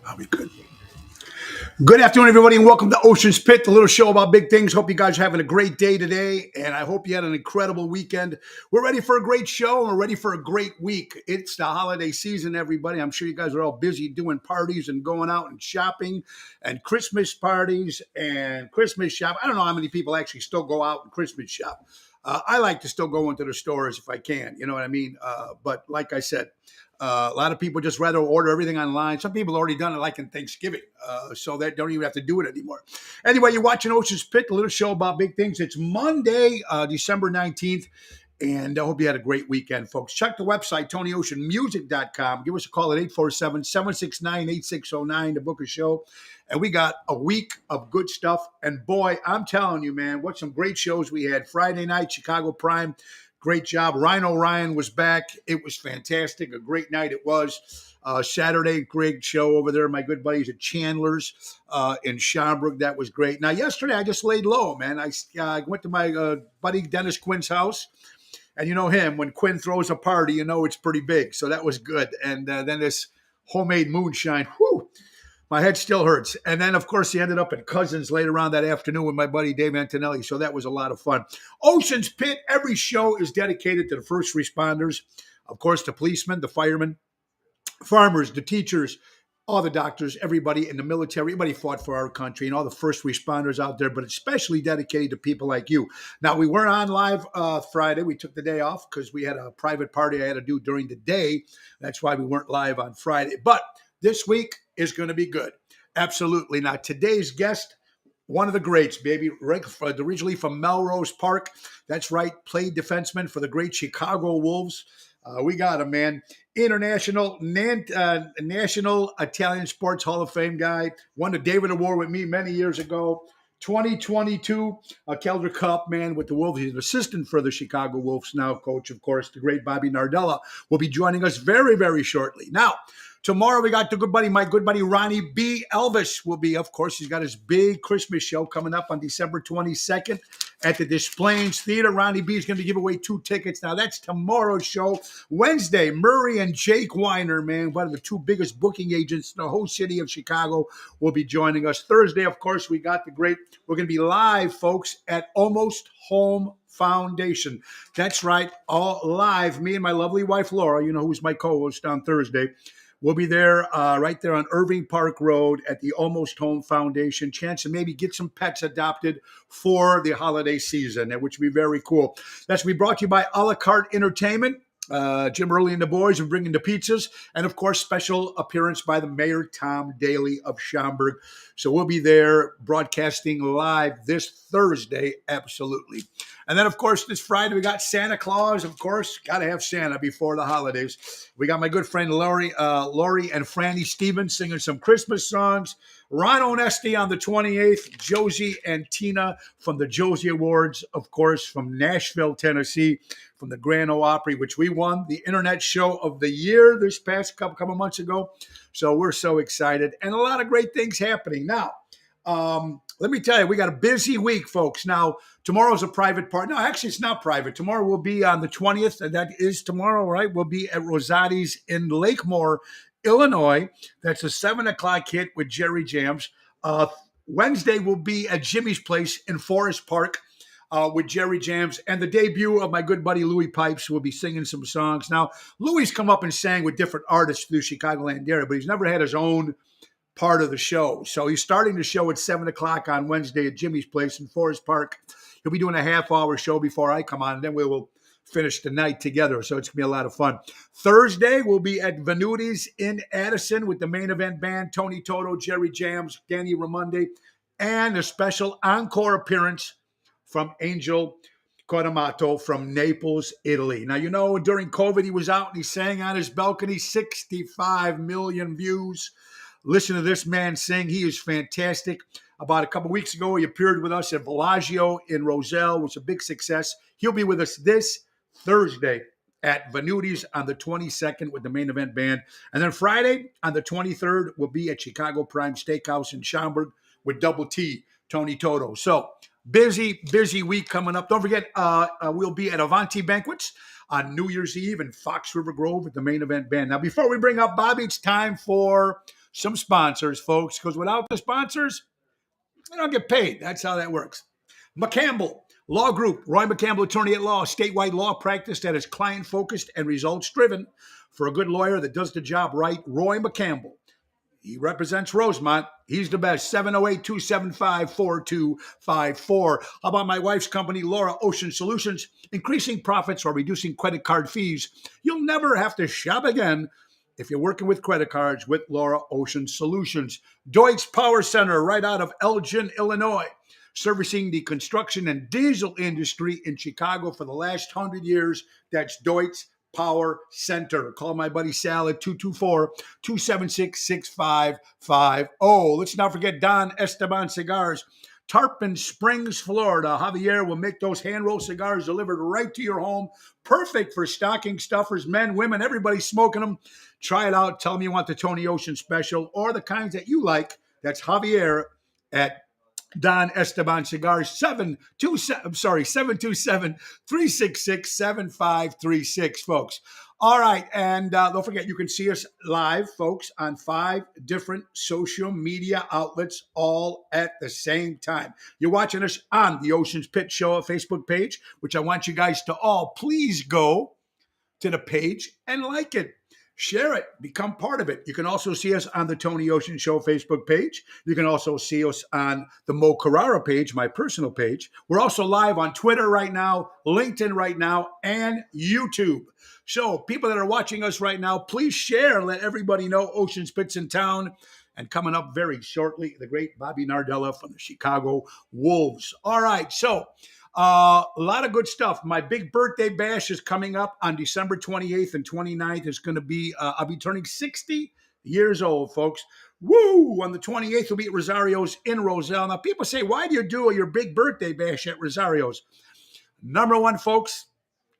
I'll be good. Good afternoon, everybody, and welcome to Ocean's Pit, the little show about big things. Hope you guys are having a great day today, and I hope you had an incredible weekend. We're ready for a great show, and we're ready for a great week. It's the holiday season, everybody. I'm sure you guys are all busy doing parties and going out and shopping and Christmas parties and Christmas shop. I don't know how many people actually still go out and Christmas shop. I like to still go into the stores if I can, you know what I mean? But like I said, a lot of people just rather order everything online. Some people already done it like in Thanksgiving, so they don't even have to do it anymore. Anyway, you're watching Ocean's Pit, a little show about big things. It's Monday, December 19th, and I hope you had a great weekend, folks. Check the website, TonyOceanMusic.com. Give us a call at 847-769-8609 to book a show. And we got a week of good stuff. And boy, I'm telling you, man, what some great shows we had. Friday night, Chicago Prime. Great job. Rhino Ryan was back. It was fantastic. A great night it was. Saturday, great show over there. My good buddies at Chandler's in Schaumburg. That was great. Now, yesterday, I just laid low, man. I went to my buddy Dennis Quinn's house. And you know him, when Quinn throws a party, you know it's pretty big. So that was good. And then this homemade moonshine, whew, my head still hurts. And then, of course, he ended up at Cousins later on that afternoon with my buddy Dave Antonelli. So that was a lot of fun. Ocean's Pit, every show is dedicated to the first responders. Of course, the policemen, the firemen, farmers, the teachers, all the doctors, everybody in the military, everybody fought for our country and all the first responders out there, but especially dedicated to people like you. Now, we weren't on live Friday. We took the day off because we had a private party I had to do during the day. That's why we weren't live on Friday. But this week is going to be good. Absolutely. Now, today's guest, one of the greats, baby, originally from Melrose Park. That's right, played defenseman for the great Chicago Wolves. We got him, man. National Italian Sports Hall of Fame guy. Won the David Award with me many years ago. 2022 Calder Cup, man, with the Wolves. He's an assistant for the Chicago Wolves now, coach, of course. The great Bobby Nardella will be joining us very, very shortly. Now, tomorrow we got my good buddy Ronnie B. Elvis will be, of course, he's got his big Christmas show coming up on December 22nd at the Des Plaines Theater. Ronnie B is going to give away 2 tickets. Now, that's tomorrow's show. Wednesday, Murray and Jake Weiner, man, one of the 2 biggest booking agents in the whole city of Chicago, will be joining us. Thursday, of course, we're going to be live, folks, at Almost Home Foundation. That's right, all live. Me and my lovely wife, Laura, you know, who's my co-host on Thursday. We'll be there right there on Irving Park Road at the Almost Home Foundation. Chance to maybe get some pets adopted for the holiday season, which would be very cool. That's to be brought to you by A La Carte Entertainment. Jim Early and the boys are bringing the pizzas. And, of course, special appearance by the Mayor Tom Daly of Schaumburg. So we'll be there broadcasting live this Thursday, absolutely. And then, of course, this Friday, we got Santa Claus, of course. Got to have Santa before the holidays. We got my good friend Lori and Franny Stevens singing some Christmas songs. Ron Onesti on the 28th. Josie and Tina from the Josie Awards, of course, from Nashville, Tennessee, from the Grand Ole Opry, which we won the Internet Show of the Year this past couple months ago. So we're so excited. And a lot of great things happening. Now, let me tell you, we got a busy week, folks. Now, tomorrow's a private party. No, actually, it's not private. Tomorrow will be on the 20th, and that is tomorrow, right? We'll be at Rosati's in Lakemore, Illinois. That's a 7 o'clock hit with Jerry Jams. Wednesday will be at Jimmy's Place in Forest Park with Jerry Jams. And the debut of my good buddy Louis Pipes will be singing some songs. Now, Louis come up and sang with different artists through Chicagoland area, but he's never had his own part of the show. So he's starting the show at 7 o'clock on Wednesday at Jimmy's Place in Forest Park. He'll be doing a half-hour show before I come on, and then we will finish the night together. So it's going to be a lot of fun. Thursday, we'll be at Venuti's in Addison with the main event band, Tony Toto, Jerry Jams, Danny Raimondi, and a special encore appearance from Angel Codamato from Naples, Italy. Now, you know, during COVID, he was out and he sang on his balcony, 65 million views. Listen to this man sing. He is fantastic. About a couple weeks ago, he appeared with us at Bellagio in Roselle, which was a big success. He'll be with us this Thursday at Venuti's on the 22nd with the Main Event Band. And then Friday on the 23rd, we'll be at Chicago Prime Steakhouse in Schaumburg with Double T, Tony Toto. So busy week coming up. Don't forget, we'll be at Avanti Banquets on New Year's Eve in Fox River Grove with the Main Event Band. Now, before we bring up Bobby, it's time for some sponsors, folks, because without the sponsors, we don't get paid. That's how that works. McCampbell Law Group, Roy McCampbell, attorney at law, statewide law practice that is client-focused and results-driven. For a good lawyer that does the job right, Roy McCampbell. He represents Rosemont. He's the best. 708-275-4254. How about my wife's company, Laura Ocean Solutions? Increasing profits or reducing credit card fees. You'll never have to shop again if you're working with credit cards with Laura Ocean Solutions. Deutz Power Center, right out of Elgin, Illinois, servicing the construction and diesel industry in Chicago for the last 100 years. That's Deutz Power Center. Call my buddy Sal at 224-276-6550. Let's not forget Don Esteban Cigars, Tarpon Springs, Florida. Javier will make those hand-rolled cigars delivered right to your home. Perfect for stocking stuffers, men, women, everybody smoking them. Try it out. Tell them you want the Tony Ocean Special or the kinds that you like. That's Javier at Don Esteban Cigars, 727-366-7536, folks. All right, and don't forget, you can see us live, folks, on 5 different social media outlets all at the same time. You're watching us on the Ocean's Pit Show Facebook page, which I want you guys to all please go to the page and like it. Share it. Become part of it. You can also see us on the Tony Ocean Show Facebook page. You can also see us on the Mo Carrara page, my personal page. We're also live on Twitter right now, LinkedIn right now, and YouTube. So people that are watching us right now, please share. Let everybody know Ocean's Pit's in town. And coming up very shortly, the great Bobby Nardella from the Chicago Wolves. All right, so a lot of good stuff. My big birthday bash is coming up on December 28th and 29th. It's going to be, I'll be turning 60 years old, folks. Woo! On the 28th, we'll be at Rosario's in Roselle. Now, people say, why do you do your big birthday bash at Rosario's? Number one, folks,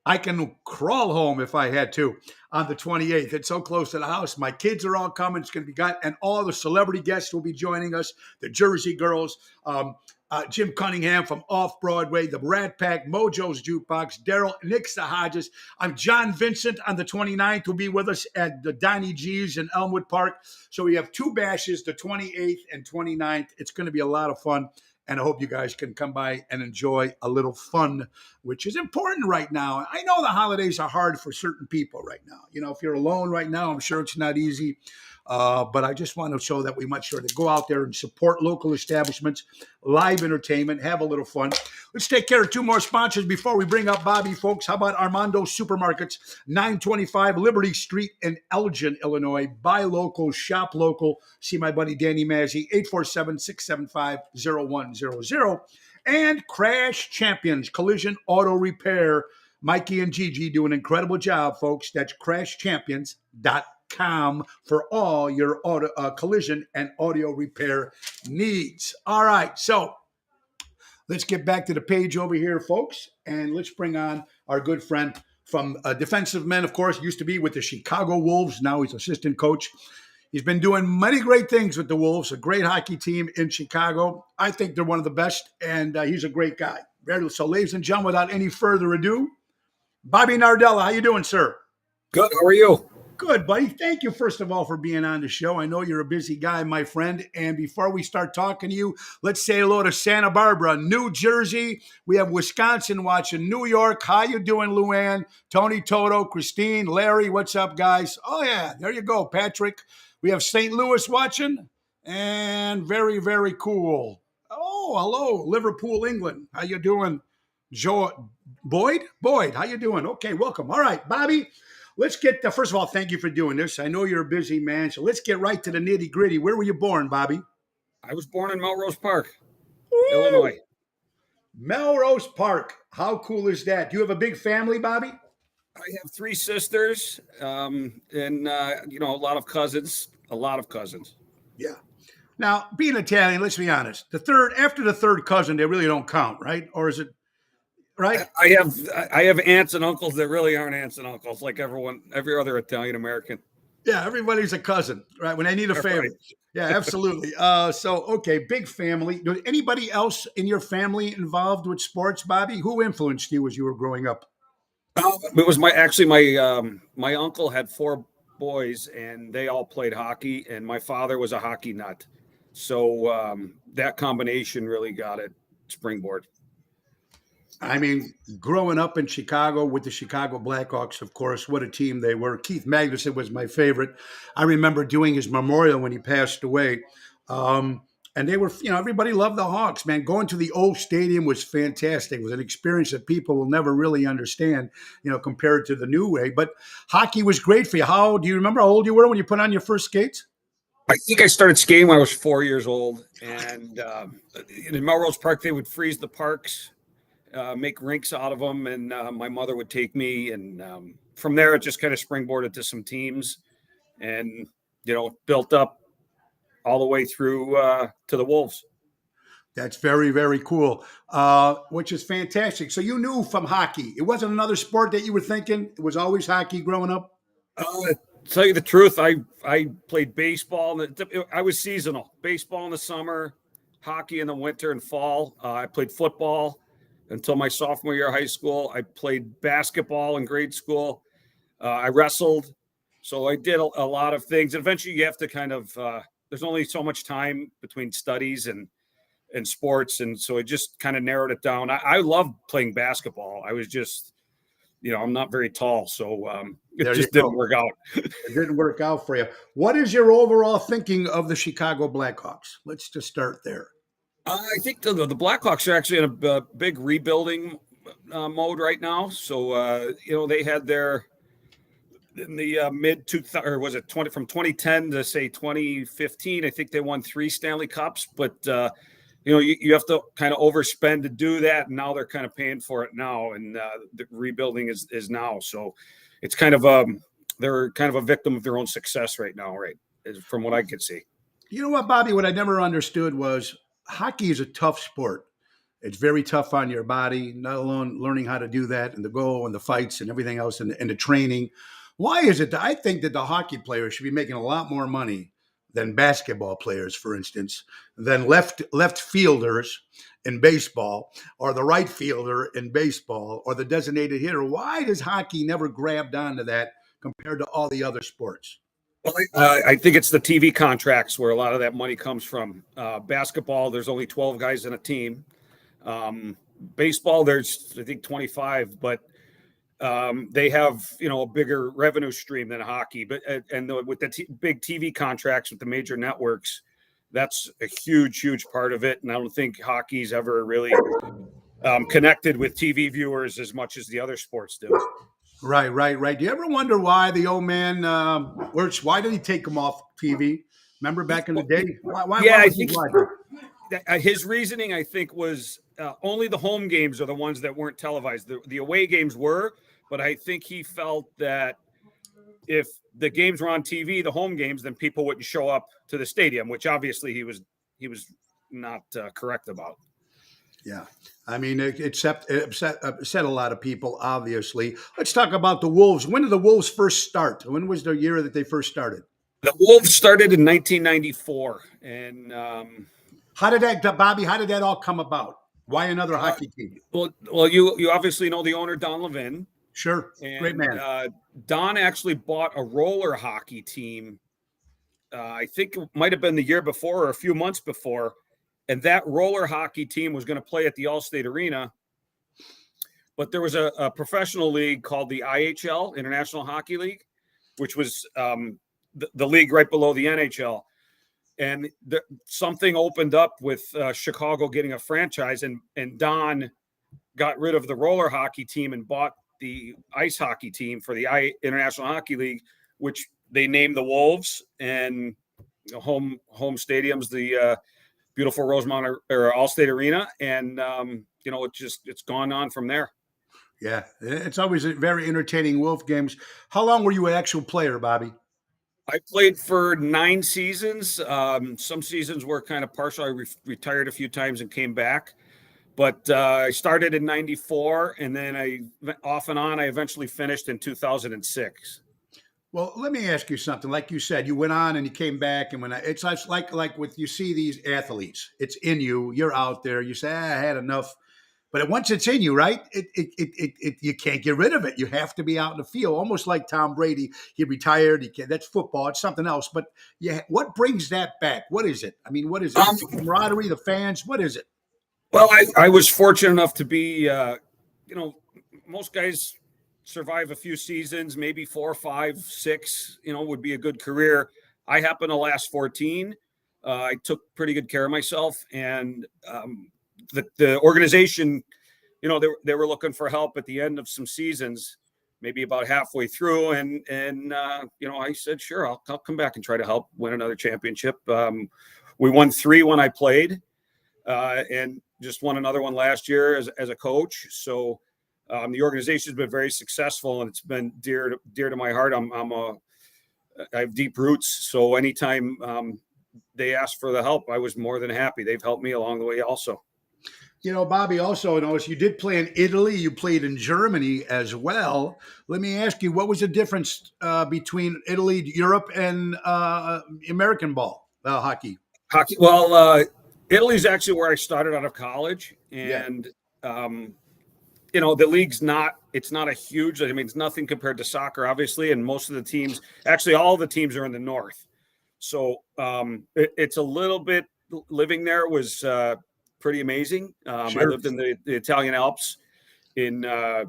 I can crawl home if I had to on the 28th. It's so close to the house. My kids are all coming. It's going to be got, and all the celebrity guests will be joining us. The Jersey Girls, Jim Cunningham from Off Broadway, the Rat Pack, Mojo's Jukebox, Daryl, Nick Sahajas. I'm John Vincent on the 29th. Will be with us at the Donnie G's in Elmwood Park. So we have 2 bashes, the 28th and 29th. It's going to be a lot of fun. And I hope you guys can come by and enjoy a little fun, which is important right now. I know the holidays are hard for certain people right now. You know, if you're alone right now, I'm sure it's not easy. But I just want to show that we much sure to go out there and support local establishments, live entertainment, have a little fun. Let's take care of 2 more sponsors before we bring up Bobby, folks. How about Armando Supermarkets, 925 Liberty Street in Elgin, Illinois. Buy local, shop local. See my buddy Danny Mazzi, 847-675-0100. And Crash Champions, Collision Auto Repair. Mikey and Gigi do an incredible job, folks. That's crashchampions.com for all your auto, collision and audio repair needs. All right, so let's get back to the page over here, folks, and let's bring on our good friend from defensive men, of course, used to be with the Chicago Wolves. Now he's assistant coach. He's been doing many great things with the Wolves, a great hockey team in Chicago. I think they're one of the best, and he's a great guy. So, ladies and gentlemen, without any further ado, Bobby Nardella, how you doing, sir? Good. How are you? Good, buddy. Thank you, first of all, for being on the show. I know you're a busy guy, my friend. And before we start talking to you, let's say hello to Santa Barbara, New Jersey. We have Wisconsin watching, New York. How you doing, Luann? Tony, Toto, Christine, Larry. What's up, guys? Oh, yeah. There you go, Patrick. We have St. Louis watching. And very, very cool. Oh, hello, Liverpool, England. How you doing? Boyd, how you doing? Okay, welcome. All right, Bobby. Let's get, first of all, thank you for doing this. I know you're a busy man, so let's get right to the nitty gritty. Where were you born, Bobby? I was born in Melrose Park, Illinois. Melrose Park. How cool is that? Do you have a big family, Bobby? I have 3 sisters and, a lot of cousins. Yeah. Now, being Italian, let's be honest. After the third cousin, they really don't count, right? Or is it right? I have aunts and uncles that really aren't aunts and uncles, like every other Italian American. Yeah, everybody's a cousin, right? When they need a Right. favor. Yeah, absolutely. Okay, big family. Anybody else in your family involved with sports, Bobby? Who influenced you as you were growing up? It was my uncle had four boys, and they all played hockey, and my father was a hockey nut, so that combination really got it springboard. I mean, growing up in Chicago with the Chicago Blackhawks, of course, what a team they were. Keith Magnuson was my favorite. I remember doing his memorial when he passed away. Um, and they were, everybody loved the Hawks, man. Going to the old stadium was fantastic. It was an experience that people will never really understand, compared to the new way. But hockey was great for you. Do you remember how old you were when you put on your first skates? I think I started skating when I was 4 years old, and in Melrose Park they would freeze the parks, make rinks out of them, and my mother would take me, and from there it just kind of springboarded to some teams, and built up all the way through to the Wolves. That's very, very cool, which is fantastic. So you knew from hockey. It wasn't another sport that you were thinking. It was always hockey growing up. To tell you the truth, I played baseball. I was seasonal. Baseball in the summer, hockey in the winter and fall. I played football until my sophomore year of high school. I played basketball in grade school. I wrestled. So I did a lot of things. And eventually you have to kind of there's only so much time between studies and sports. And so I just kind of narrowed it down. I love playing basketball. I was just, I'm not very tall. So it just didn't work out. It didn't work out for you. What is your overall thinking of the Chicago Blackhawks? Let's just start there. I think the Blackhawks are actually in a big rebuilding mode right now. So, they had in the mid 2000, or was it 2010 to say 2015, I think they won 3 Stanley Cups, but you have to kind of overspend to do that. And now they're kind of paying for it now. And the rebuilding is now. So it's kind of they're kind of a victim of their own success right now, right? From what I could see. You know what, Bobby? What I never understood was hockey is a tough sport. It's very tough on your body, not alone learning how to do that and the goal and the fights and everything else and the training. Why is it that I think that the hockey players should be making a lot more money than basketball players, for instance, than left fielders in baseball, or the right fielder in baseball, or the designated hitter? Why does hockey never grabbed onto that compared to all the other sports? Well, I think it's the TV contracts where a lot of that money comes from. Basketball, there's only 12 guys in a team. Baseball, there's I think 25, but they have a bigger revenue stream than hockey. But with the big TV contracts with the major networks, that's a huge part of it. And I don't think hockey's ever really connected with TV viewers as much as the other sports do. Right. Do you ever wonder why the old man? Why did he take him off TV? Remember back in the day? I think his reasoning, I think, was only the home games are the ones that weren't televised. The away games were, but I think he felt that if the games were on TV, the home games, then people wouldn't show up to the stadium, which obviously he was not correct about. Yeah. I mean, it upset a lot of people, obviously. Let's talk about the Wolves. When did the Wolves first start? When was the year that they first started? The Wolves started in 1994. And how did that all come about? Why another hockey team? Well, you obviously know the owner, Don Levin. Sure. And, great man. Don actually bought a roller hockey team. I think it might have been the year before or a few months before. And that roller hockey team was going to play at the Allstate Arena. But there was a professional league called the IHL, International Hockey League, which was the league right below the NHL. And something opened up with Chicago getting a franchise, and Don got rid of the roller hockey team and bought the ice hockey team for the International Hockey League, which they named the Wolves, and home stadiums, the beautiful Rosemont or Allstate Arena. And, it's gone on from there. Yeah. It's always very entertaining Wolf games. How long were you an actual player, Bobby? I played for 9 seasons. Some seasons were kind of partial. I retired a few times and came back. But I started in '94, and then off and on, I eventually finished in 2006. Well, let me ask you something. Like you said, you went on and you came back, and it's like with you see these athletes, it's in you. You're out there. You say, I had enough. But once it's in you, right? You can't get rid of it. You have to be out in the field, almost like Tom Brady. He retired. He can't, that's football. It's something else. But yeah, what brings that back? What is it? I mean, what is it? The camaraderie, the fans. What is it? Well, I was fortunate enough to be, most guys survive a few seasons, maybe 4, 5, 6, would be a good career. I happen to last 14. I took pretty good care of myself, and the organization, they were looking for help at the end of some seasons, maybe about halfway through, and I said, sure, I'll come back and try to help win another championship. We won 3 when I played, and just won another one last year as a coach. So the organization has been very successful, and it's been dear to my heart. I have deep roots, so anytime they asked for the help, I was more than happy. They've helped me along the way also. Bobby, also noticed you did play in Italy. You played in Germany as well. Let me ask you, what was the difference between Italy, Europe, and American ball hockey? Hockey. Well, Italy's actually where I started out of college, and the league's it's not a huge. I mean, it's nothing compared to soccer, obviously, and most of the teams, actually, all the teams are in the north. So it's a little bit. Living there was pretty amazing. Sure. I lived in the Italian Alps in that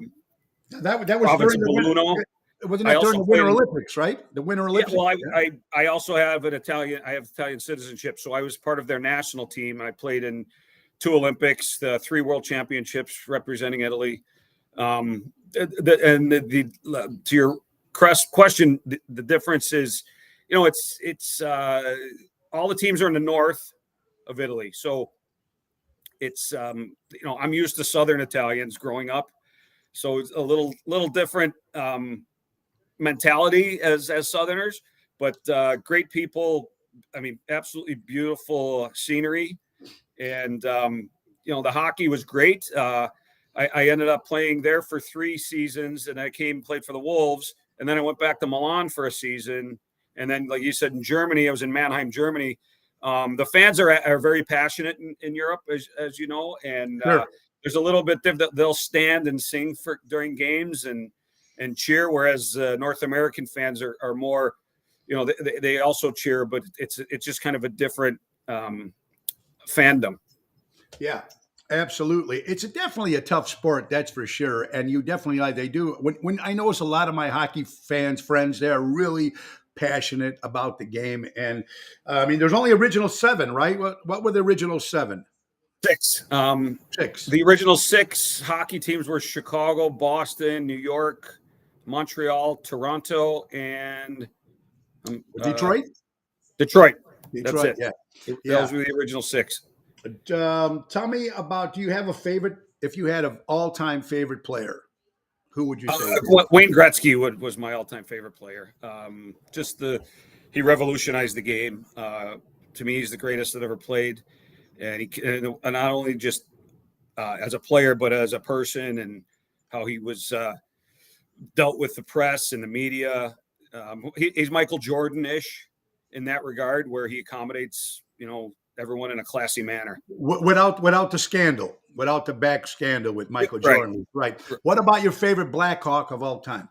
was province of during Belluno. Wasn't that during the Winter Olympics, right? The Winter Olympics. Yeah, well, I also have Italian citizenship, so I was part of their national team. I played in 2 Olympics, the 3 World Championships representing Italy. To your question, the difference is, it's all the teams are in the north of Italy, so it's I'm used to Southern Italians growing up, so it's a little different mentality as Southerners, but great people. I mean, absolutely beautiful scenery, and the hockey was great. I ended up playing there for 3 seasons, and I played for the Wolves, and then I went back to Milan for a season, and then, like you said, in Germany, I was in Mannheim, Germany. The fans are very passionate in Europe, as you know, and Sure. there's a little bit that they'll stand and sing during games and cheer, whereas North American fans are more, they also cheer, but it's just kind of a different fandom. Yeah, absolutely. It's definitely a tough sport, that's for sure. And you definitely they do. When I notice a lot of my hockey friends, they are really passionate about the game. And I mean, there's only original 7, right? What were the original 7? 6. 6. The original 6 hockey teams were Chicago, Boston, New York, Montreal, Toronto, and Detroit. Detroit. That's it. Yeah. Those were the original 6. Tell me about. Do you have a favorite? If you had an all-time favorite player, who would you say? Wayne Gretzky was my all-time favorite player. He revolutionized the game. To me, he's the greatest that ever played, and he not only just as a player, but as a person, and how he was dealt with the press and the media. He's Michael Jordan-ish in that regard, where he accommodates, everyone in a classy manner. Without the scandal, without the back scandal with Michael Jordan. Right. What about your favorite Blackhawk of all time?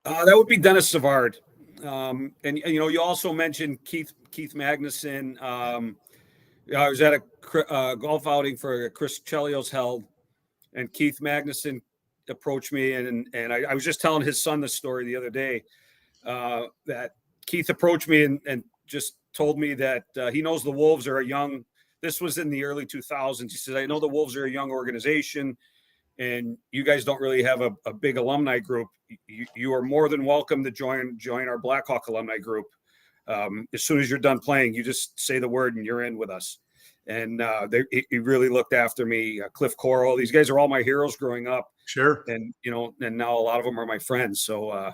That would be Dennis Savard. And you also mentioned Keith Magnuson. I was at a golf outing for Chris Chelios held, and Keith Magnuson approached me, and I was just telling his son this story the other day, that Keith approached me and just told me that he knows the Wolves are this was in the early 2000s. He said, I know the Wolves are a young organization, and you guys don't really have a big alumni group. You are more than welcome to join our Blackhawk alumni group. As soon as you're done playing, you just say the word and you're in with us. And he really looked after me. Cliff Coral, these guys are all my heroes growing up. Sure. And, and now a lot of them are my friends. So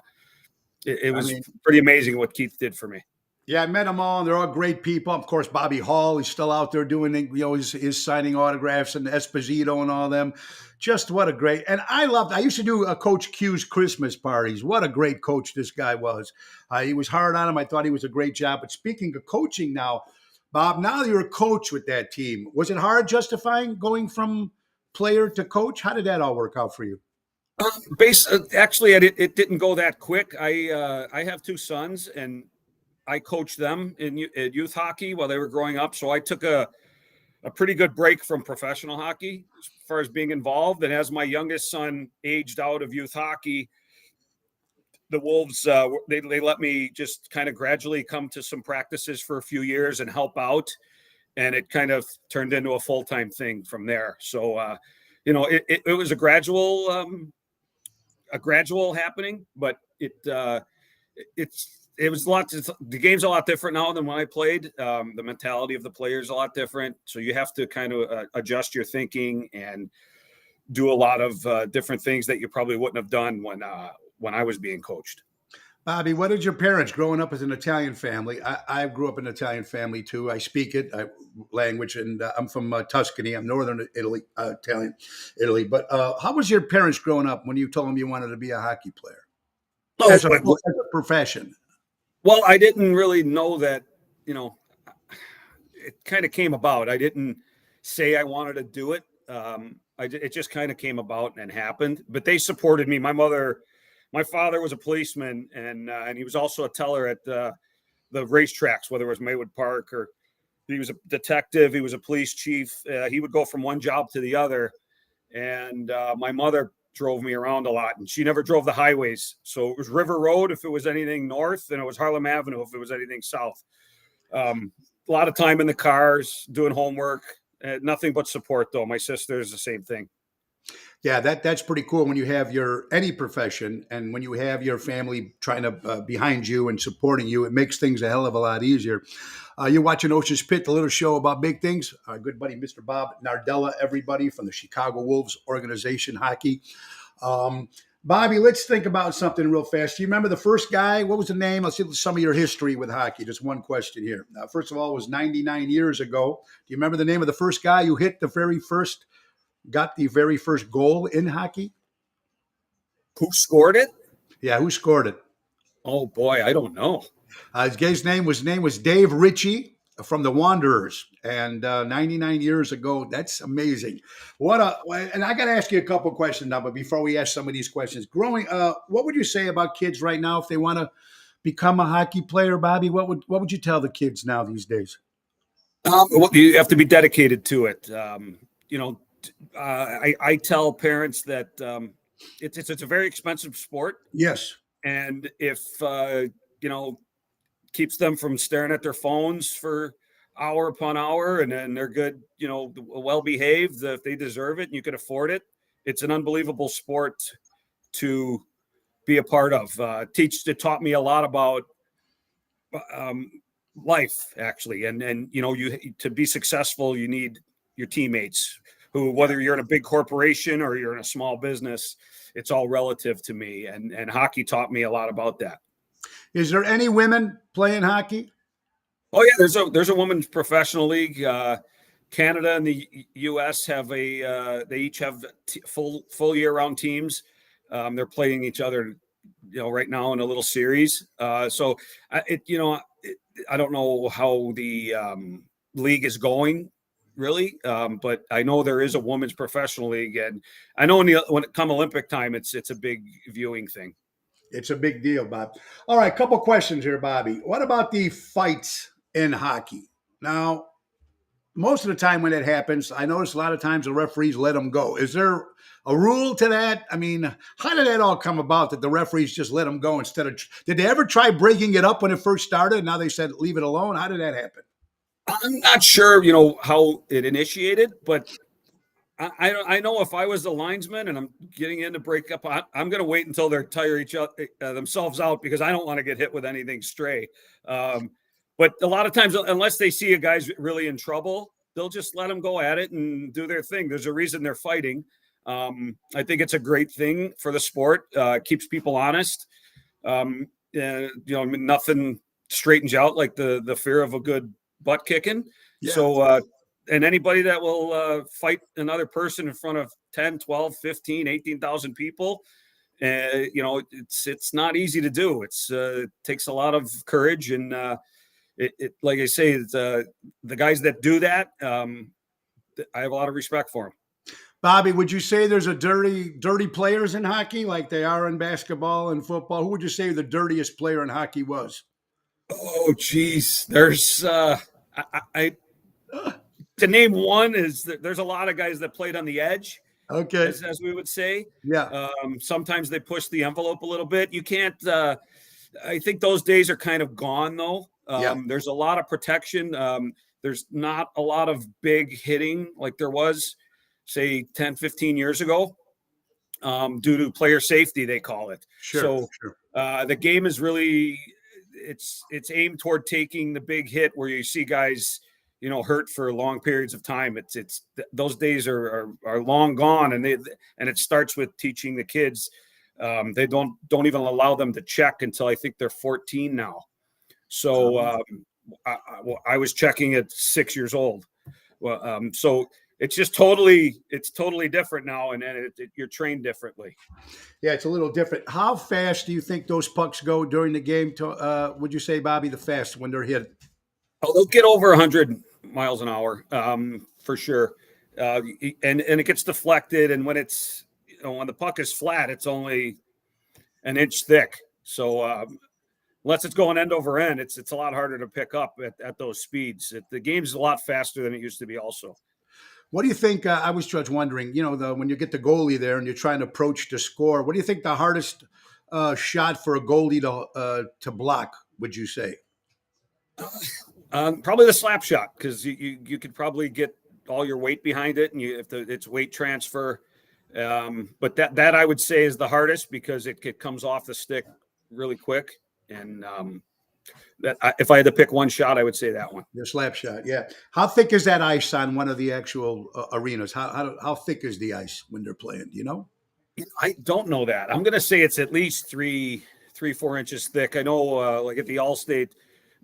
It I was mean, pretty amazing what Keith did for me. yeah, I met them all, and they're all great people. Of course, Bobby Hall, he's still out there doing, he's signing autographs, and Esposito and all them. Just what a great, and I used to do Coach Q's Christmas parties. What a great coach this guy was. He was hard on him. I thought he was a great job. But speaking of coaching now, Bob, now you're a coach with that team. Was it hard justifying going from player to coach? How did that all work out for you? Actually, it didn't go that quick. I have two sons, and I coached them in youth hockey while they were growing up. So I took a pretty good break from professional hockey as far as being involved. And as my youngest son aged out of youth hockey, the Wolves, they let me just kind of gradually come to some practices for a few years and help out. And it kind of turned into a full-time thing from there. So, it was a gradual happening, but it was a lot. The game's a lot different now than when I played. The mentality of the players is a lot different, so you have to kind of adjust your thinking and do a lot of different things that you probably wouldn't have done when I was being coached. Bobby, what did your parents growing up as an Italian family? I grew up in an Italian family too. I speak it language, and I'm from Tuscany. I'm northern Italy, Italian Italy. But how was your parents growing up when you told them you wanted to be a hockey player as a profession? Well, I didn't really know that. It kind of came about. I didn't say I wanted to do it. It just kind of came about and happened. But they supported me. My father was a policeman, and he was also a teller at the racetracks, whether it was Maywood Park or he was a detective. He was a police chief. He would go from one job to the other. And my mother drove me around a lot, and she never drove the highways. So it was River Road if it was anything north, and it was Harlem Avenue if it was anything south. A lot of time in the cars doing homework. Nothing but support, though. My sister's the same thing. Yeah, that's pretty cool when you have any profession, and when you have your family trying to behind you and supporting you, it makes things a hell of a lot easier. You're watching Ocean's Pit, the little show about big things. Our good buddy, Mr. Bob Nardella, everybody from the Chicago Wolves organization hockey. Bobby, let's think about something real fast. Do you remember the first guy? What was the name? Let's see some of your history with hockey. Just one question here. First of all, it was 99 years ago. Do you remember the name of the first guy who got the very first goal in hockey? Who scored it? Yeah, who scored it? Oh boy, I don't know. His guy's name was Dave Ritchie from the Wanderers, and 99 years ago. That's amazing. And I got to ask you a couple questions now, but before we ask some of these questions, what would you say about kids right now if they want to become a hockey player, Bobby? What would you tell the kids now these days? Well, you have to be dedicated to it. I tell parents that it's a very expensive sport. Yes. And if, keeps them from staring at their phones for hour upon hour and then they're good, well-behaved, if they deserve it and you can afford it, it's an unbelievable sport to be a part of. It taught me a lot about life, actually. And to be successful, you need your teammates who, whether you're in a big corporation or you're in a small business, it's all relative to me. And hockey taught me a lot about that. Is there any women playing hockey? Oh yeah, there's a women's professional league. Canada and the U.S. they each have full year-round teams. They're playing each other, right now in a little series. I don't know how the league is going, really, but I know there is a women's professional league, and I know when it come Olympic time, it's a big viewing thing. It's a big deal, Bob. All right, couple questions here, Bobby. What about the fights in hockey? Now, most of the time when it happens, I notice a lot of times the referees let them go. Is there a rule to that? I mean, how did that all come about that the referees just let them go instead of? Did they ever try breaking it up when it first started? Now they said leave it alone. How did that happen? I'm not sure, how it initiated, but I know if I was the linesman and I'm getting in to break up, I'm going to wait until they're tire each other themselves out because I don't want to get hit with anything stray. But a lot of times, unless they see a guy's really in trouble, they'll just let them go at it and do their thing. There's a reason they're fighting. I think it's a great thing for the sport. Keeps people honest. nothing straightens you out like the fear of a good butt kicking. Yeah. So, and anybody that will fight another person in front of 10, 12, 15, 18,000 people, it's not easy to do. It takes a lot of courage. And like I say, the guys that do that, I have a lot of respect for them. Bobby, would you say there's a dirty players in hockey like they are in basketball and football? Who would you say the dirtiest player in hockey was? Oh, geez. There's to name one is that there's a lot of guys that played on the edge, Okay. as we would say. Yeah. Sometimes they push the envelope a little bit. You can't. I think those days are kind of gone, though. Yeah. There's a lot of protection. There's not a lot of big hitting like there was, say, 10, 15 years ago, due to player safety, they call it. Sure. The game is really it's aimed toward taking the big hit where you see guys, hurt for long periods of time. It's those days are long gone, and it starts with teaching the kids. They don't even allow them to check until I think they're 14 now. So I was checking at 6 years old. Well, so it's just totally different now, and you're trained differently. Yeah, it's a little different. How fast do you think those pucks go during the game? Would you say, Bobby, the fast when they're hit? Oh, they'll get over 100 miles an hour, for sure. And it gets deflected, and when when the puck is flat, it's only an inch thick. So unless it's going end over end, it's a lot harder to pick up at those speeds. The game's a lot faster than it used to be also. What do you think? I was just wondering, when you get the goalie there and you're trying to approach to score, what do you think the hardest shot for a goalie to block, would you say? Probably the slap shot, because you could probably get all your weight behind it, and it's weight transfer. But that I would say is the hardest, because it comes off the stick really quick. And if I had to pick one shot, I would say that one. The slap shot, yeah. How thick is that ice on one of the actual arenas? How thick is the ice when they're playing? Do you know? I don't know that. I'm going to say it's at least 4 inches thick. I know, like at the Allstate,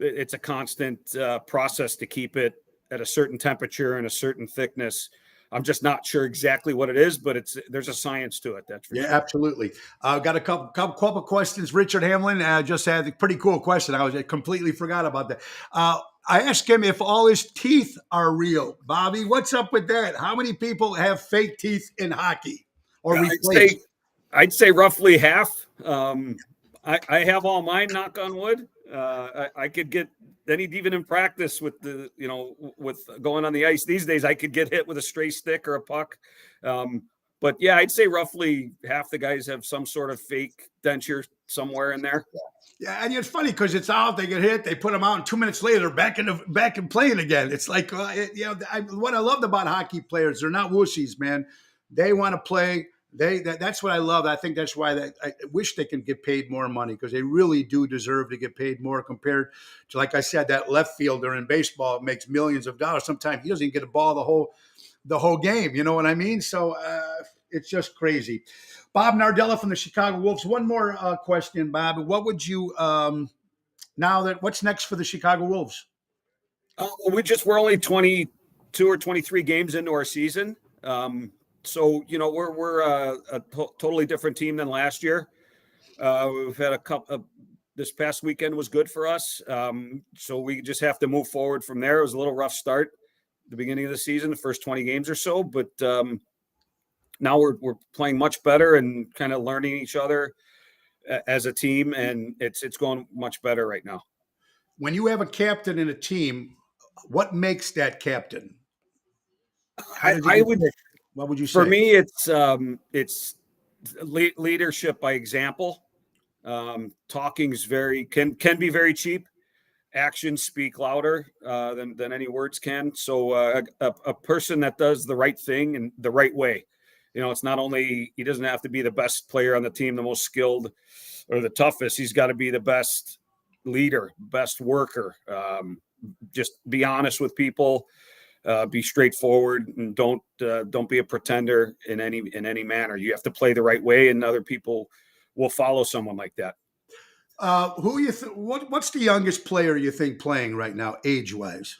it's a constant process to keep it at a certain temperature and a certain thickness. I'm just not sure exactly what it is, but there's a science to it. That's for sure. Absolutely. Got a couple questions. Richard Hamlin just had a pretty cool question. I completely forgot about that. I asked him if all his teeth are real. Bobby, what's up with that? How many people have fake teeth in hockey or replaced? I'd say roughly half. I have all mine, knock on wood. I could get even in practice with with going on the ice these days, I could get hit with a stray stick or a puck. But yeah, I'd say roughly half the guys have some sort of fake denture somewhere in there. Yeah, and it's funny because it's out, they get hit, they put them out, and 2 minutes later, back and playing again. It's like, what I loved about hockey players, they're not wussies, man. They want to play. That's what I love. I think that's why I wish they can get paid more money, because they really do deserve to get paid more compared to, like I said, that left fielder in baseball makes millions of dollars. Sometimes he doesn't even get a ball the whole game. You know what I mean? So it's just crazy. Bob Nardella from the Chicago Wolves. One more question, Bob. What would you what's next for the Chicago Wolves? We're only 22 or 23 games into our season. So, we're a totally different team than last year. We've had a couple. This past weekend was good for us. So we just have to move forward from there. It was a little rough start at the beginning of the season, the first 20 games or so, but now we're playing much better and kind of learning each other as a team, and it's going much better right now. When you have a captain in a team, what makes that captain? What would you say? For me, it's leadership by example. Talking is can be very cheap. Actions speak louder than any words can. So a person that does the right thing in the right way. It's not only, he doesn't have to be the best player on the team, the most skilled or the toughest. He's got to be the best leader, best worker. Just be honest with people. Be straightforward, and don't be a pretender in any manner. You have to play the right way, and other people will follow someone like that. Who you what's the youngest player you think playing right now, age wise?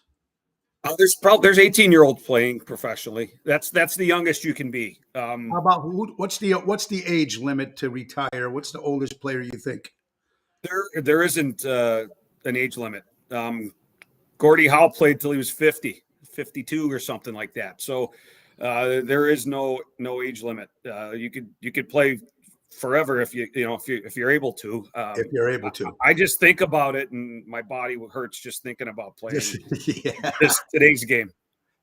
There's 18-year-olds playing professionally. That's the youngest you can be. How about what's the age limit to retire? What's the oldest player you think? There isn't an age limit. Gordie Howe played till he was 50, 52 or something like that. So there is no age limit. You could play forever if you're able to. If you're able to. I just think about it, and my body hurts just thinking about playing Yeah. today's game.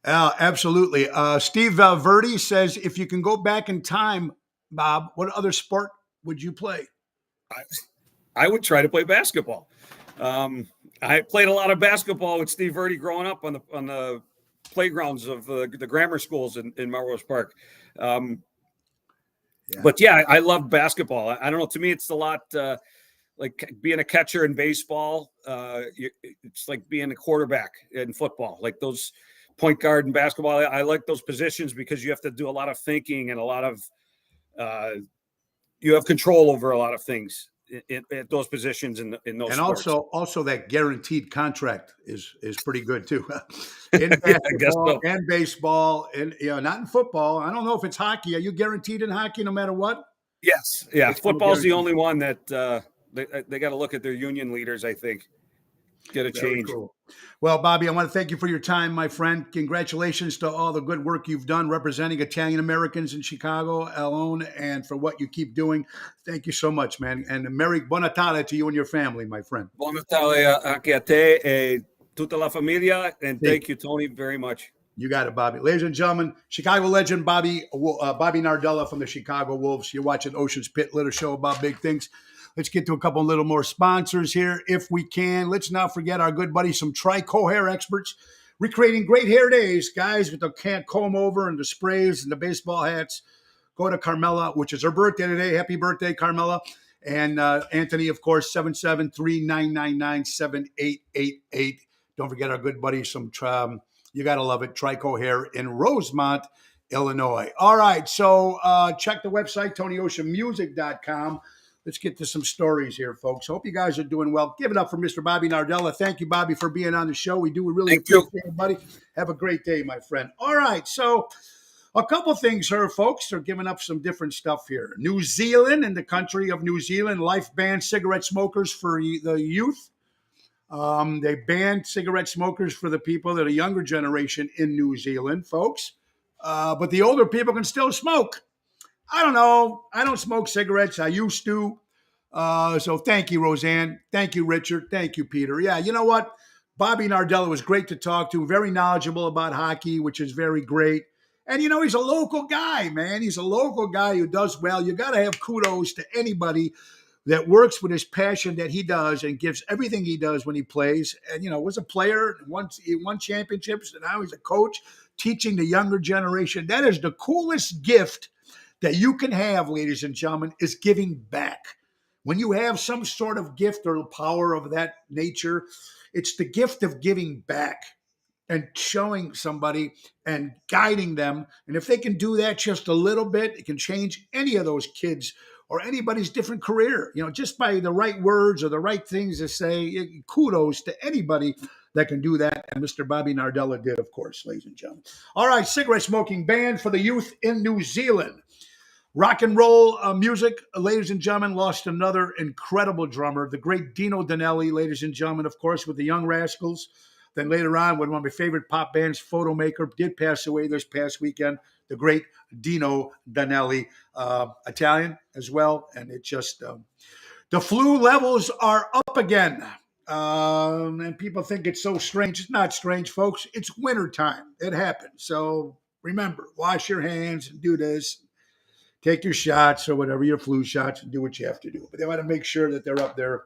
Absolutely. Steve Verdi says, if you can go back in time, Bob, what other sport would you play? I would try to play basketball. I played a lot of basketball with Steve Verdi growing up on the playgrounds of the grammar schools in Melrose Park. But yeah, I love basketball. I don't know. To me, it's a lot like being a catcher in baseball. It's like being a quarterback in football. Like those point guard in basketball, I like those positions because you have to do a lot of thinking and a lot of you have control over a lot of things at those positions in those. And sports. also that guaranteed contract is pretty good too. In basketball and baseball, and not in football. I don't know if it's hockey. Are you guaranteed in hockey no matter what? Yes, yeah. Football's the only one that they got to look at their union leaders. I think get a change. Cool. Well, Bobby, I want to thank you for your time, my friend. Congratulations to all the good work you've done representing Italian Americans in Chicago alone, and for what you keep doing. Thank you so much, man. And Merry Buon Natale to you and your family, my friend. Buon Natale anche a te e tutta la familia, and thank you, Tony, very much. You got it, Bobby. Ladies and gentlemen, Chicago legend Bobby Nardella from the Chicago Wolves. You're watching Ocean's Pit Litter Show about big things. Let's get to a couple little more sponsors here if we can. Let's not forget our good buddies, some Trico hair experts, recreating great hair days, guys, with the comb over and the sprays and the baseball hats. Go to Carmela, which is her birthday today. Happy birthday, Carmela. And Anthony, of course, 773-999-7888. Don't forget our good buddies, some you got to love it, Trico Hair in Rosemont, Illinois. All right, so check the website, TonyOceanMusic.com. Let's get to some stories here, folks. Hope you guys are doing well. Give it up for Mr. Bobby Nardella. Thank you, Bobby, for being on the show. We do really appreciate it, buddy. Have a great day, my friend. All right, so a couple things here, folks. They're giving up some different stuff here. New Zealand, in the country of New Zealand, life bans cigarette smokers for the youth. They banned cigarette smokers for the people that are younger generation in New Zealand, folks. But the older people can still smoke. I don't know. I don't smoke cigarettes. I used to. So thank you, Roseanne. Thank you, Richard. Thank you, Peter. Yeah, you know what? Bobby Nardella was great to talk to. Very knowledgeable about hockey, which is very great. And, he's a local guy, man. He's a local guy who does well. You got to have kudos to anybody that works with his passion that he does and gives everything he does when he plays. And, was a player, he won championships, and now he's a coach teaching the younger generation. That is the coolest gift that you can have, ladies and gentlemen, is giving back. When you have some sort of gift or power of that nature, it's the gift of giving back and showing somebody and guiding them. And if they can do that just a little bit, it can change any of those kids or anybody's different career, just by the right words or the right things to say. Kudos to anybody that can do that. And Mr. Bobby Nardella did, of course, ladies and gentlemen. All right, cigarette smoking banned for the youth in New Zealand. Rock and roll music, ladies and gentlemen, lost another incredible drummer, the great Dino Danelli, ladies and gentlemen, of course, with the Young Rascals. Then later on, when one of my favorite pop bands, Photomaker, did pass away this past weekend, the great Dino Danelli, Italian as well. And it just, the flu levels are up again. And people think it's so strange. It's not strange, folks. It's wintertime. It happens. So remember, wash your hands and do this. Take your shots or whatever, your flu shots, and do what you have to do. But they want to make sure that they're up there.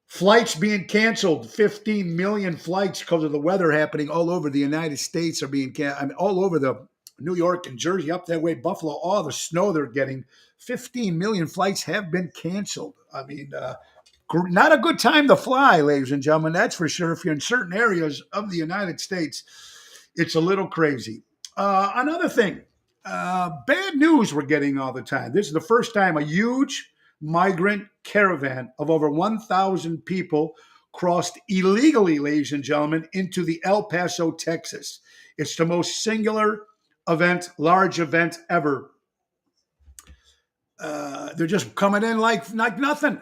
Flights being canceled. 15 million flights because of the weather happening all over the United States are being canceled. I mean, all over the New York and Jersey, up that way, Buffalo, all the snow they're getting. 15 million flights have been canceled. I mean, not a good time to fly, ladies and gentlemen. That's for sure. If you're in certain areas of the United States, it's a little crazy. Another thing. Bad news we're getting all the time. This is the first time a huge migrant caravan of over 1,000 people crossed illegally, ladies and gentlemen, into the El Paso, Texas. It's the most singular event, large event ever. They're just coming in like nothing.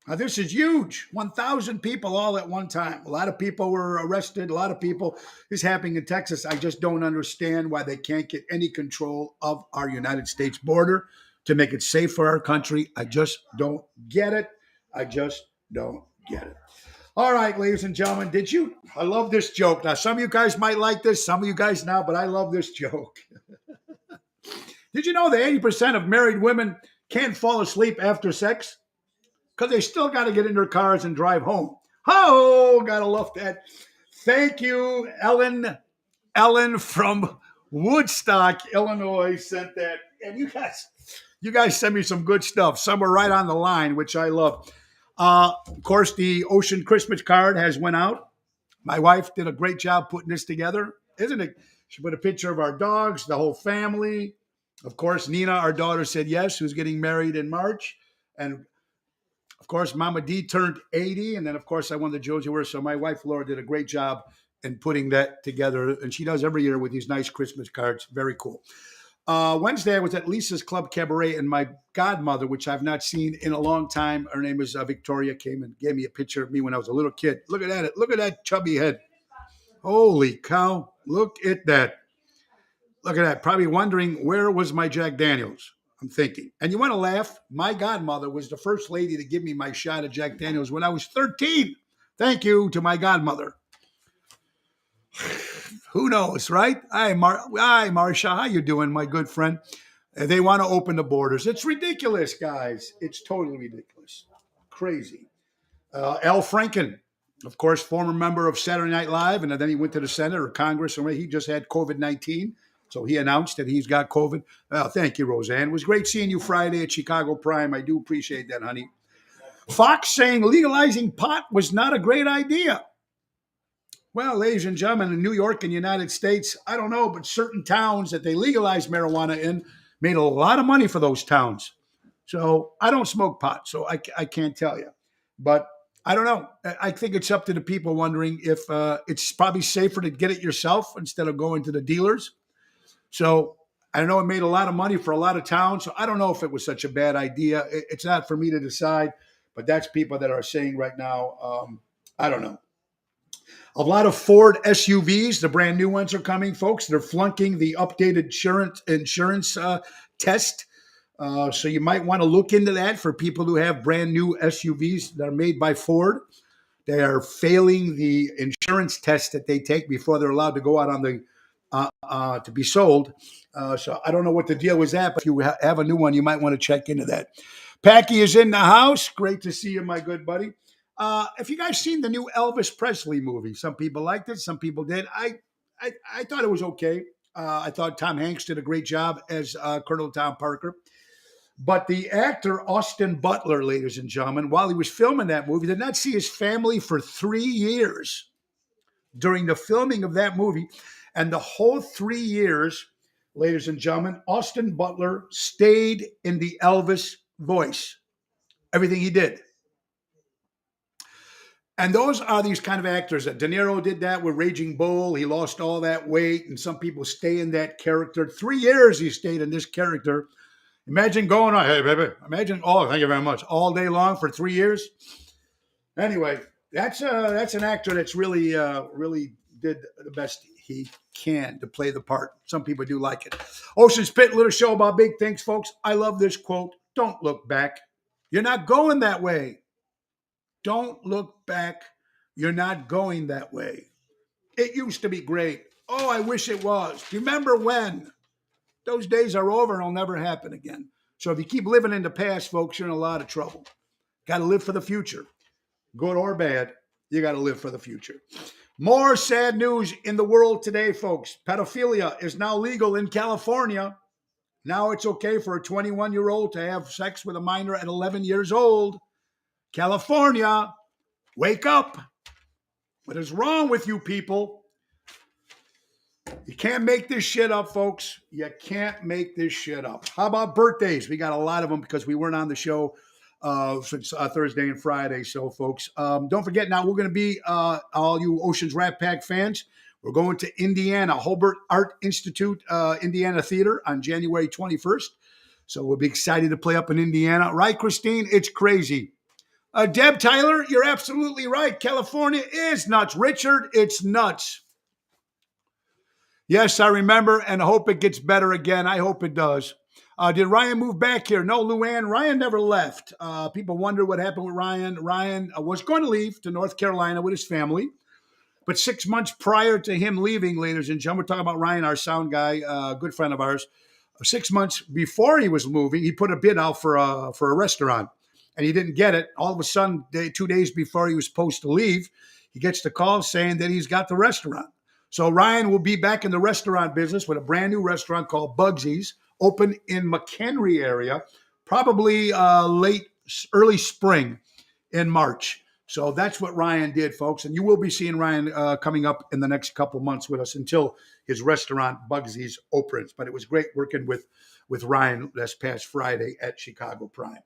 This is huge. 1,000 people all at one time. A lot of people were arrested. A lot of people. This is happening in Texas. I just don't understand why they can't get any control of our United States border to make it safe for our country. I just don't get it. I just don't get it. All right, ladies and gentlemen, I love this joke. Now, some of you guys might like this, some of you guys not, but I love this joke. Did you know that 80% of married women can't fall asleep after sex? Because they still got to get in their cars and drive home. Oh, gotta love that. Thank you, Ellen. Ellen from Woodstock, Illinois sent that. And you guys sent me some good stuff. Some are right on the line, which I love. Of course, the Ocean Christmas card has went out. My wife did a great job putting this together, isn't it? She put a picture of our dogs, the whole family. Of course, Nina, our daughter, said yes, who's getting married in March. And of course, Mama D turned 80. And then, of course, I won the Josie Award. So my wife, Laura, did a great job in putting that together. And she does every year with these nice Christmas cards. Very cool. Wednesday, I was at Lisa's Club Cabaret, and my godmother, which I've not seen in a long time, her name is Victoria, came and gave me a picture of me when I was a little kid. Look at that. Look at that chubby head. Holy cow. Look at that. Look at that. Probably wondering, where was my Jack Daniels? I'm thinking. And you want to laugh? My godmother was the first lady to give me my shot of Jack Daniels when I was 13. Thank you to my godmother. Who knows, right? Hi, Marcia. How you doing, my good friend? They want to open the borders. It's ridiculous, guys. It's totally ridiculous. Crazy. Al Franken, of course, former member of Saturday Night Live, and then he went to the Senate or Congress, and he just had COVID-19. So he announced that he's got COVID. Thank you, Roseanne. It was great seeing you Friday at Chicago Prime. I do appreciate that, honey. Fox saying legalizing pot was not a great idea. Well, ladies and gentlemen, in New York and the United States, I don't know, but certain towns that they legalized marijuana in made a lot of money for those towns. So I don't smoke pot, so I can't tell you. But I don't know. I think it's up to the people wondering if it's probably safer to get it yourself instead of going to the dealers. So I know it made a lot of money for a lot of towns. So I don't know if it was such a bad idea. It's not for me to decide, but that's people that are saying right now, I don't know. A lot of Ford SUVs, the brand new ones are coming, folks. They're flunking the updated insurance test. So you might want to look into that for people who have brand new SUVs that are made by Ford. They are failing the insurance test that they take before they're allowed to go out on the to be sold. So I don't know what the deal was at, but if you have a new one, you might want to check into that. Packy is in the house. Great to see you, my good buddy. If you guys seen the new Elvis Presley movie, some people liked it, some people did. I thought it was okay. I thought Tom Hanks did a great job as Colonel Tom Parker. But the actor Austin Butler, ladies and gentlemen, while he was filming that movie, did not see his family for 3 years during the filming of that movie. And the whole 3 years, ladies and gentlemen, Austin Butler stayed in the Elvis voice. Everything he did. And those are these kind of actors. De Niro did that with Raging Bull. He lost all that weight, and some people stay in that character. 3 years he stayed in this character. Imagine going on, hey, baby. Imagine, thank you very much, all day long for 3 years. Anyway, that's an actor that's really did the best he can to play the part. Some people do like it. Ocean Spit, little show about big things, folks. I love this quote. Don't look back. You're not going that way. Don't look back. You're not going that way. It used to be great. Oh, I wish it was. Remember when? Those days are over and it'll never happen again. So if you keep living in the past, folks, you're in a lot of trouble. Got to live for the future. Good or bad, you got to live for the future. More sad news in the world today, folks. Pedophilia is now legal in California. Now it's okay for a 21-year-old to have sex with a minor at 11 years old. California, wake up. What is wrong with you people? You can't make this shit up, folks. You can't make this shit up. How about birthdays? We got a lot of them because we weren't on the show since Thursday and Friday. So, folks, don't forget now we're going to be, all you Oceans Rat Pack fans, we're going to Indiana, Hobart Art Institute, Indiana Theater on January 21st. So we'll be excited to play up in Indiana. Right, Christine? It's crazy. Deb Tyler, you're absolutely right. California is nuts. Richard, it's nuts. Yes, I remember, and I hope it gets better again. I hope it does. Did Ryan move back here? No, Luann. Ryan never left. People wonder what happened with Ryan. Ryan was going to leave to North Carolina with his family. But 6 months prior to him leaving, ladies and gentlemen, we're talking about Ryan, our sound guy, a good friend of ours. 6 months before he was moving, he put a bid out for a restaurant, and he didn't get it. All of a sudden, 2 days before he was supposed to leave, he gets the call saying that he's got the restaurant. So Ryan will be back in the restaurant business with a brand new restaurant called Bugsy's, open in McHenry area, probably early spring in March. So that's what Ryan did, folks. And you will be seeing Ryan coming up in the next couple months with us until his restaurant Bugsy's opens. But it was great working with Ryan this past Friday at Chicago Prime.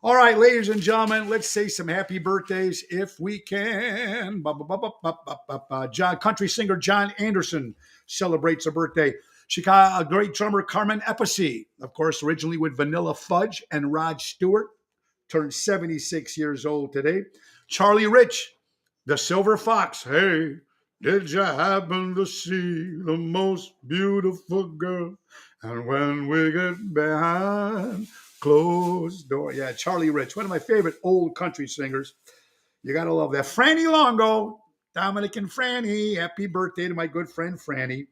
All right, ladies and gentlemen, let's say some happy birthdays if we can. Country singer John Anderson celebrates a birthday. Chicago great drummer Carmen Epici, of course, originally with Vanilla Fudge and Rod Stewart, turned 76 years old today. Charlie Rich, the Silver Fox. Hey, did you happen to see the most beautiful girl? And when we get behind closed door. Yeah, Charlie Rich, one of my favorite old country singers. You got to love that. Franny Longo, Dominic and Franny. Happy birthday to my good friend Franny.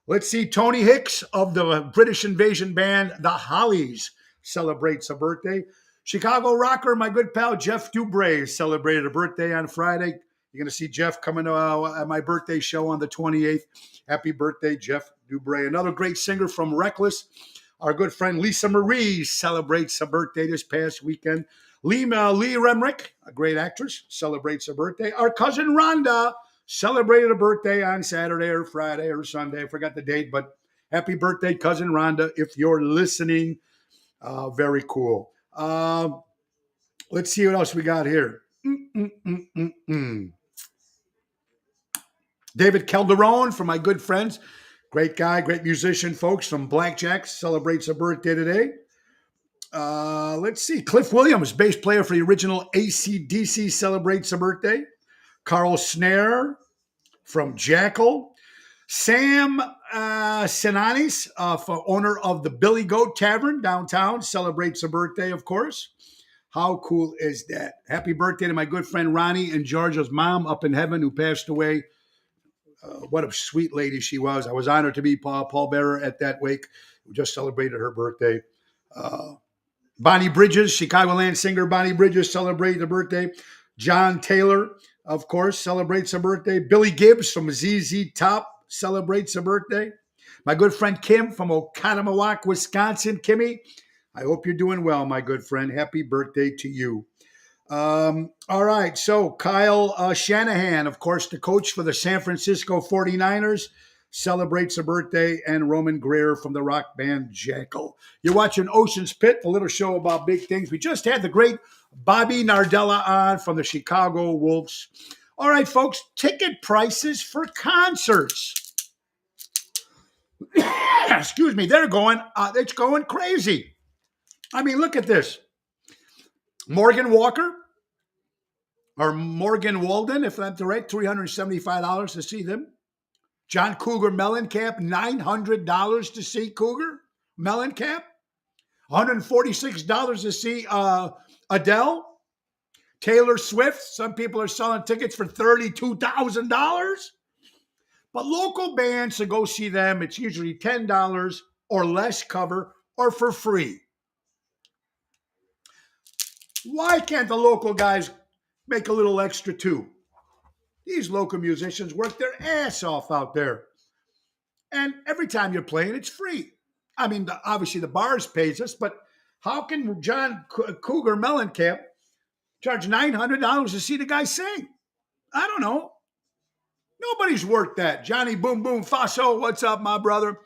Let's see, Tony Hicks of the British Invasion band, The Hollies, celebrates a birthday. Chicago rocker, my good pal Jeff Dubray celebrated a birthday on Friday. You're going to see Jeff coming at my birthday show on the 28th. Happy birthday, Jeff Dubray. Another great singer from Reckless. Our good friend Lisa Marie celebrates a birthday this past weekend. Lee Remrick, a great actress, celebrates a birthday. Our cousin Rhonda celebrated a birthday on Saturday or Friday or Sunday. I forgot the date, but happy birthday, cousin Rhonda, if you're listening. Very cool. Let's see what else we got here. David Calderon, from my good friends. Great guy, great musician, folks, from Blackjacks, celebrates a birthday today. Let's see. Cliff Williams, bass player for the original AC/DC, celebrates a birthday. Carl Snare from Jackal. Sam Sinanis, owner of the Billy Goat Tavern downtown, celebrates a birthday, of course. How cool is that? Happy birthday to my good friend Ronnie and Georgia's mom up in heaven who passed away. What a sweet lady she was. I was honored to be pallbearer at that wake. We just celebrated her birthday. Bonnie Bridges, Chicagoland singer Bonnie Bridges, celebrated a birthday. John Taylor, of course, celebrates a birthday. Billy Gibbs from ZZ Top celebrates a birthday. My good friend Kim from Oconomowoc, Wisconsin. Kimmy, I hope you're doing well, my good friend. Happy birthday to you. All right, so Kyle Shanahan, of course, the coach for the San Francisco 49ers, celebrates a birthday, and Roman Greer from the rock band Jackal. You're watching Ocean's Pit, a little show about big things. We just had the great Bobby Nardella on from the Chicago Wolves. All right, folks, ticket prices for concerts. Excuse me, it's going crazy. I mean, look at this. Morgan Walker, or Morgan Walden, if I'm correct, $375 to see them. John Cougar Mellencamp, $900 to see Cougar Mellencamp. $146 to see Adele. Taylor Swift, some people are selling tickets for $32,000. But local bands, to go see them, it's usually $10 or less cover or for free. Why can't the local guys make a little extra too? These local musicians work their ass off out there. And every time you're playing, it's free. I mean, obviously the bars pays us, but how can John Cougar Mellencamp charge $900 to see the guy sing? I don't know. Nobody's worked that. Johnny Boom Boom Faso, what's up, my brother?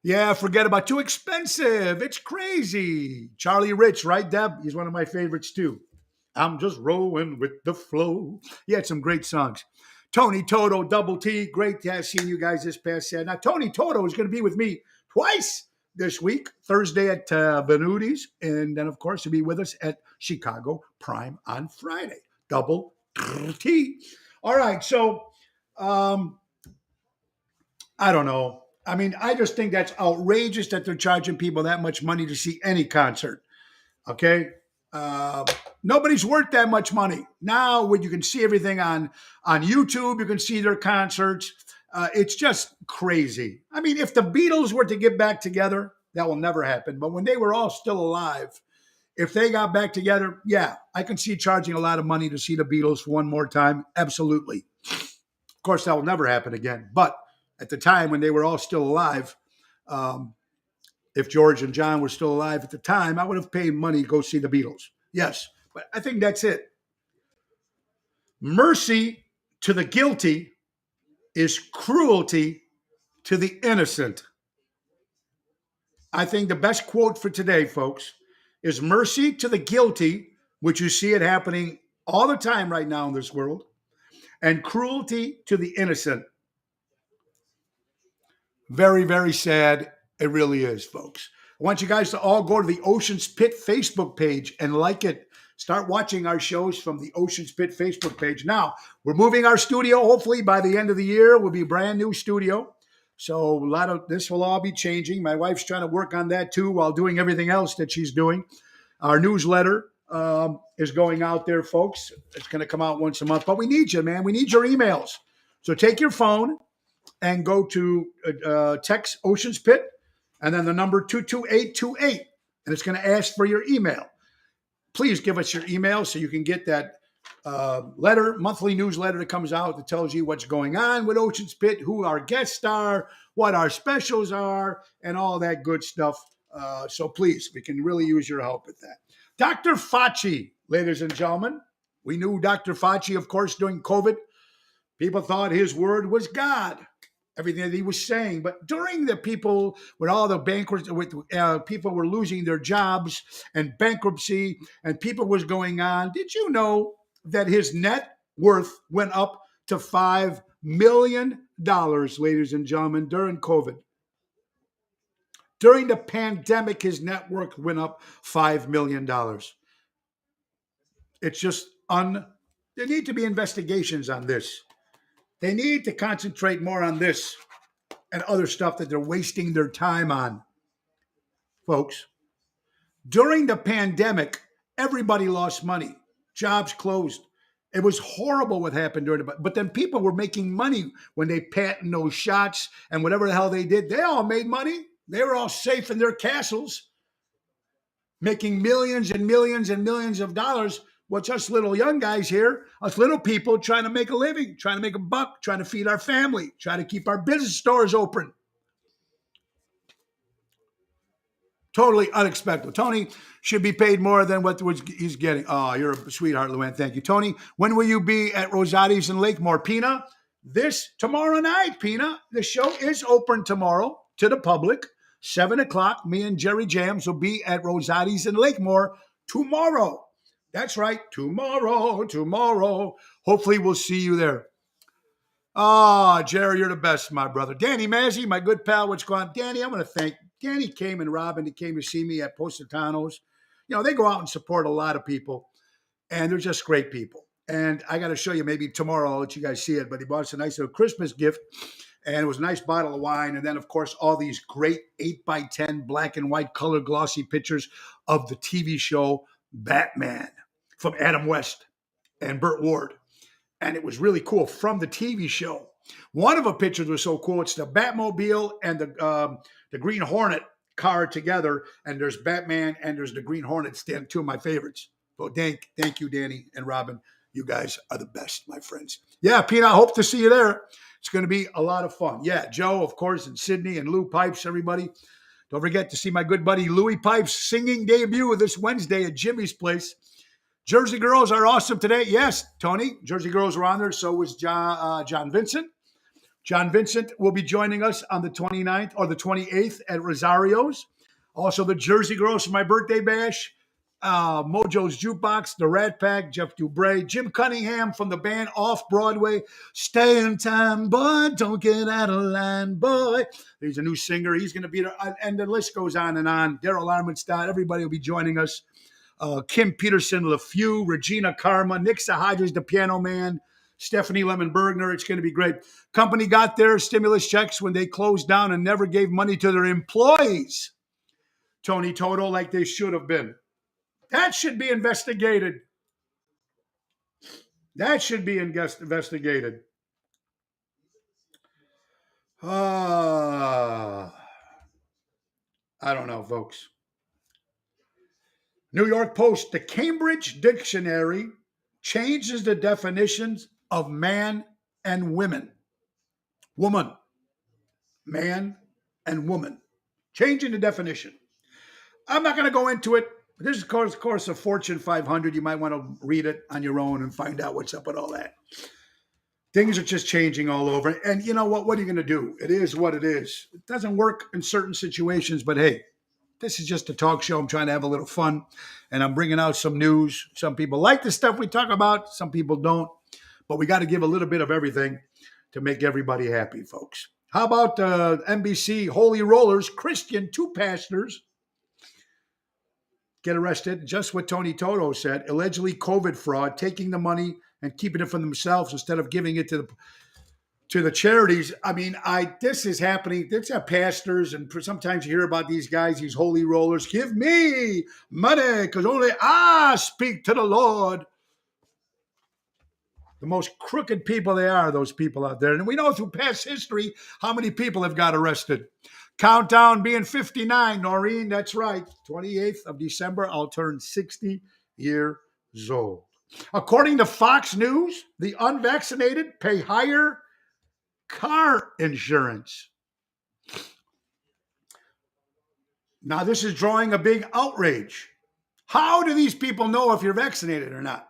Yeah, forget about too expensive. It's crazy. Charlie Rich, right, Deb? He's one of my favorites too. I'm just rolling with the flow. He had some great songs. Tony Toto, Double T. Great to have seen you guys this past Saturday. Now, Tony Toto is going to be with me twice this week. Thursday at Venutis, and then, of course, he'll be with us at Chicago Prime on Friday. Double T. All right, so I don't know. I mean, I just think that's outrageous that they're charging people that much money to see any concert. Okay. Uh, Nobody's worth that much money now. When you can see everything on YouTube, you can see their concerts. It's just crazy. I mean, if the Beatles were to get back together, that will never happen. But when they were all still alive, if they got back together, yeah, I can see charging a lot of money to see the Beatles one more time. Absolutely. Of course, that will never happen again. But at the time when they were all still alive, um, if George and John were still alive at the time, I would have paid money to go see the Beatles. Yes, but I think that's it. Mercy to the guilty is cruelty to the innocent. I think the best quote for today, folks, is mercy to the guilty, which you see it happening all the time right now in this world, and cruelty to the innocent. Very, very sad. It really is, folks. I want you guys to all go to the Ocean's Pit Facebook page and like it. Start watching our shows from the Ocean's Pit Facebook page. Now, we're moving our studio. Hopefully, by the end of the year, we'll be a brand new studio. So a lot of this will all be changing. My wife's trying to work on that too while doing everything else that she's doing. Our newsletter is going out there, folks. It's going to come out once a month. But we need you, man. We need your emails. So take your phone and go to text Ocean's Pit and then the number 22828. And it's going to ask for your email. Please give us your email so you can get that monthly newsletter that comes out that tells you what's going on with Ocean's Pit, who our guests are, what our specials are, and all that good stuff. So please, we can really use your help with that. Dr. Fauci, ladies and gentlemen. We knew Dr. Fauci, of course, during COVID. People thought his word was God, everything that he was saying. But during the people, with all the bankruptcy, people were losing their jobs and bankruptcy, and people was going on. Did you know that his net worth went up to $5 million, ladies and gentlemen, during COVID? During the pandemic, his net worth went up $5 million. It's just there need to be investigations on this. They need to concentrate more on this and other stuff that they're wasting their time on. Folks, during the pandemic, everybody lost money. Jobs closed. It was horrible what happened during the, but then people were making money when they patented those shots and whatever the hell they did. They all made money. They were all safe in their castles, making millions and millions and millions of dollars. What's us little young guys here, us little people trying to make a living, trying to make a buck, trying to feed our family, trying to keep our business stores open. Totally unexpected. Tony should be paid more than what he's getting. Oh, you're a sweetheart, Luann. Thank you. Tony, when will you be at Rosati's in Lakemore? Pina, tomorrow night, Pina. The show is open tomorrow to the public. 7 o'clock. Me and Jerry Jams will be at Rosati's in Lakemore tomorrow. That's right. Tomorrow. Hopefully we'll see you there. Ah, Jerry, you're the best, my brother. Danny Mazzy, my good pal, what's going on? Danny, I want to thank Danny came and Robin, he came to see me at Positano's. You know, they go out and support a lot of people, and they're just great people. And I got to show you maybe tomorrow. I'll let you guys see it. But he bought us a nice little Christmas gift, and it was a nice bottle of wine. And then, of course, all these great 8x10 black and white color glossy pictures of the TV show Batman from Adam West and Burt Ward. And it was really cool from the TV show. One of the pictures was so cool. It's the Batmobile and the Green Hornet car together. And there's Batman and there's the Green Hornet stand, two of my favorites. So thank you, Danny and Robin. You guys are the best, my friends. Yeah, Pete, I hope to see you there. It's going to be a lot of fun. Yeah, Joe, of course, and Sydney and Lou Pipes, everybody. Don't forget to see my good buddy Louis Pipes' singing debut this Wednesday at Jimmy's Place. Jersey Girls are awesome today. Yes, Tony, Jersey Girls were on there. So was John Vincent. John Vincent will be joining us on the 29th or the 28th at Rosario's. Also, the Jersey Girls for my birthday bash. Mojo's Jukebox, the Rat Pack, Jeff Dubray, Jim Cunningham from the band Off Broadway. Stay in time, boy. Don't get out of line, boy. He's a new singer. He's going to be there. And the list goes on and on. Daryl Armenstadt, everybody will be joining us. Kim Peterson, LeFew, Regina Karma, Nick Sahadras, the Piano Man, Stephanie Lemon Bergner. It's going to be great. Company got their stimulus checks when they closed down and never gave money to their employees. Tony Toto, like they should have been. That should be investigated. That should be investigated. I don't know, folks. New York Post, the Cambridge Dictionary changes the definitions of man and women. Woman, man, and woman. Changing the definition. I'm not going to go into it. This is, of course, a Fortune 500. You might want to read it on your own and find out what's up with all that. Things are just changing all over. And you know what? What are you going to do? It is what it is. It doesn't work in certain situations, but hey, this is just a talk show. I'm trying to have a little fun, and I'm bringing out some news. Some people like the stuff we talk about. Some people don't. But we got to give a little bit of everything to make everybody happy, folks. How about NBC Holy Rollers, Christian, 2 pastors get arrested, just what Tony Toto said, allegedly COVID fraud, taking the money and keeping it for themselves instead of giving it to the charities. I mean, this is happening. It's pastors, and sometimes you hear about these guys, these holy rollers. Give me money, because only I speak to the Lord. The most crooked people they are, those people out there. And we know through past history how many people have got arrested. Countdown being 59, Noreen, that's right. 28th of December, I'll turn 60 years old. According to Fox News, the unvaccinated pay higher car insurance. Now, this is drawing a big outrage. How do these people know if you're vaccinated or not?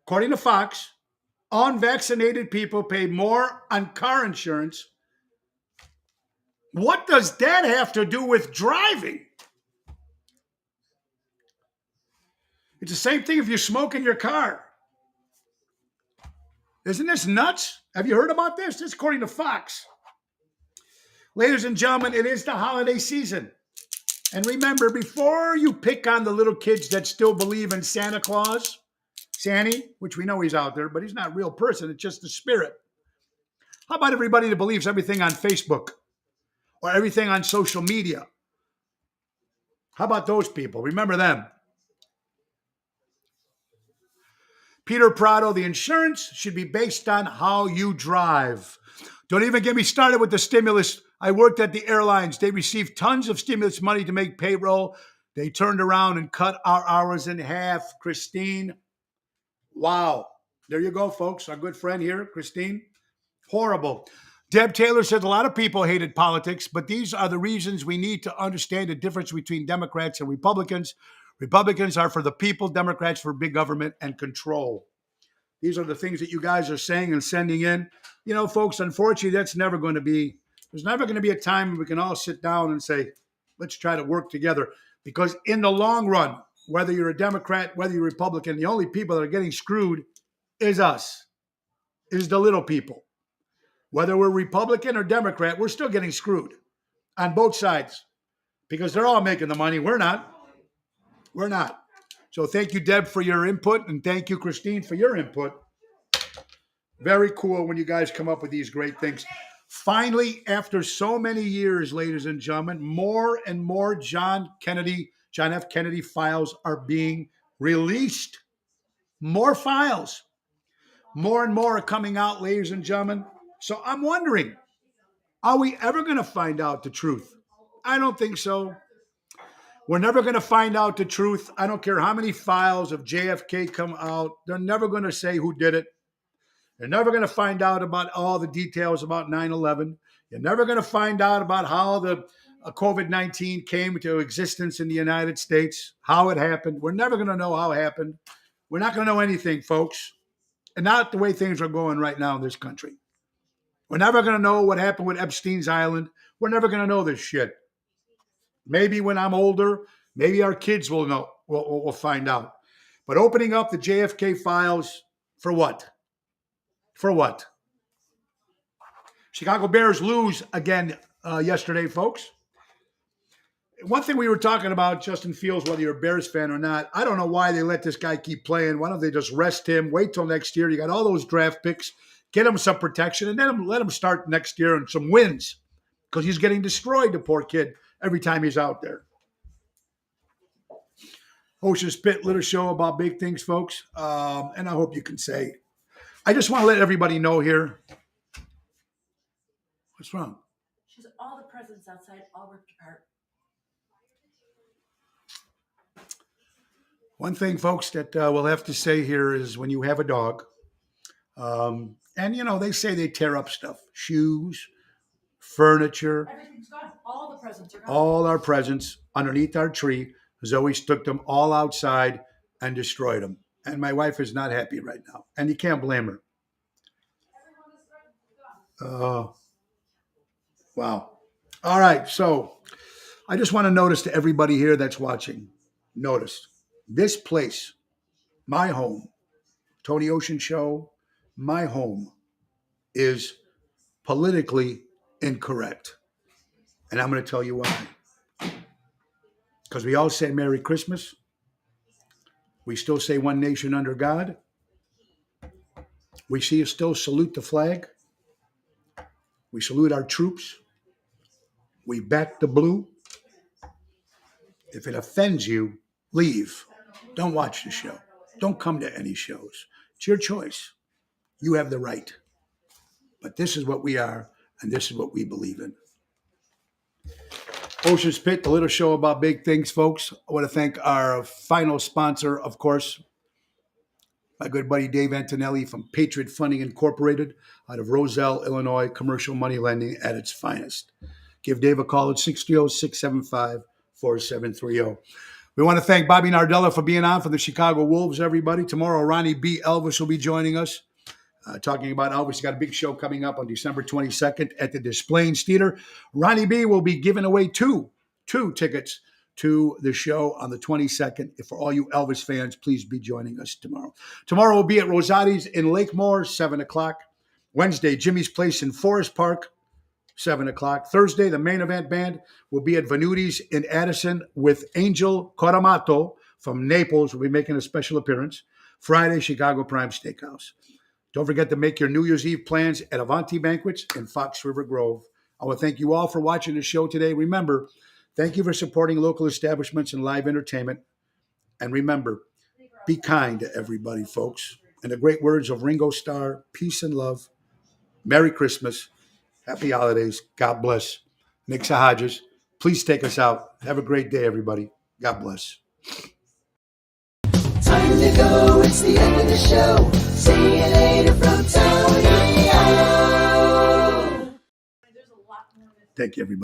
According to Fox, unvaccinated people pay more on car insurance. What does that have to do with driving? It's the same thing if you smoke in your car. Isn't this nuts? Have you heard about this? This is according to Fox. Ladies and gentlemen, it is the holiday season. And remember, before you pick on the little kids that still believe in Santa Claus, Santy, which we know he's out there, but he's not a real person. It's just the spirit. How about everybody that believes everything on Facebook or everything on social media? How about those people? Remember them. Peter Prado, the insurance should be based on how you drive. Don't even get me started with the stimulus. I worked at the airlines. They received tons of stimulus money to make payroll. They turned around and cut our hours in half. Christine, wow. There you go, folks. Our good friend here, Christine. Horrible. Deb Taylor said a lot of people hated politics, but these are the reasons we need to understand the difference between Democrats and Republicans. Republicans are for the people, Democrats for big government and control. These are the things that you guys are saying and sending in. You know, folks, unfortunately, there's never going to be a time when we can all sit down and say, let's try to work together. Because in the long run, whether you're a Democrat, whether you're a Republican, the only people that are getting screwed is us, is the little people. Whether we're Republican or Democrat, we're still getting screwed on both sides because they're all making the money. We're not. We're not. So thank you, Deb, for your input, and thank you, Christine, for your input. Very cool when you guys come up with these great things. Finally, after so many years, ladies and gentlemen, more and more John F. Kennedy files are being released. More files. More and more are coming out, ladies and gentlemen. So I'm wondering, are we ever going to find out the truth? I don't think so. We're never going to find out the truth. I don't care how many files of JFK come out. They're never going to say who did it. They're never going to find out about all the details about 9/11. You're never going to find out about how the COVID-19 came into existence in the United States, how it happened. We're never going to know how it happened. We're not going to know anything, folks. And not the way things are going right now in this country. We're never going to know what happened with Epstein's Island. We're never going to know this shit. Maybe when I'm older, maybe our kids will know. We'll find out. But opening up the JFK files for what? For what? Chicago Bears lose again yesterday, folks. One thing we were talking about, Justin Fields, whether you're a Bears fan or not, I don't know why they let this guy keep playing. Why don't they just rest him, wait till next year? You got all those draft picks, get him some protection, and then let him start next year and some wins because he's getting destroyed, the poor kid, every time he's out there. Ocean Spit, little show about big things, folks. And I hope you can say, I just want to let everybody know here. What's wrong? She's all the presents outside, all ripped apart. One thing, folks, that we'll have to say here is when you have a dog, and, they say they tear up stuff, shoes, furniture, Everything's gone. All the presents are gone. all our presents underneath our tree. Zoe took them all outside and destroyed them. And my wife is not happy right now. And you can't blame her. Wow. All right. So I just want to notice to everybody here that's watching, notice this place, my home, Tony Ocean Show, my home is politically incorrect. And I'm going to tell you why. Because we all say Merry Christmas. We still say one nation under God. We still salute the flag. We salute our troops. We back the blue. If it offends you, leave. Don't watch the show. Don't come to any shows. It's your choice. You have the right. But this is what we are, and this is what we believe in. Ocean Spit, the little show about big things, folks. I want to thank our final sponsor, of course, my good buddy Dave Antonelli from Patriot Funding Incorporated out of Roselle, Illinois, commercial money lending at its finest. Give Dave a call at 630-675-4730. We want to thank Bobby Nardella for being on for the Chicago Wolves, everybody. Tomorrow, Ronnie B. Elvis will be joining us. Talking about Elvis, he's got a big show coming up on December 22nd at the Des Plaines Theater. Ronnie B will be giving away two tickets to the show on the 22nd. For all you Elvis fans, please be joining us tomorrow. Tomorrow we'll be at Rosati's in Lakemore, 7 o'clock. Wednesday, Jimmy's Place in Forest Park, 7 o'clock. Thursday, the main event band will be at Venuti's in Addison with Angel Coramato from Naples. Will be making a special appearance. Friday, Chicago Prime Steakhouse. Don't forget to make your New Year's Eve plans at Avanti Banquets in Fox River Grove. I want to thank you all for watching the show today. Remember, thank you for supporting local establishments and live entertainment. And remember, be kind to everybody, folks. In the great words of Ringo Starr, peace and love. Merry Christmas. Happy holidays. God bless. Nick Sahajas, please take us out. Have a great day, everybody. God bless. Time to go, it's the end of the show. See you later from Tony O. Thank you, everybody.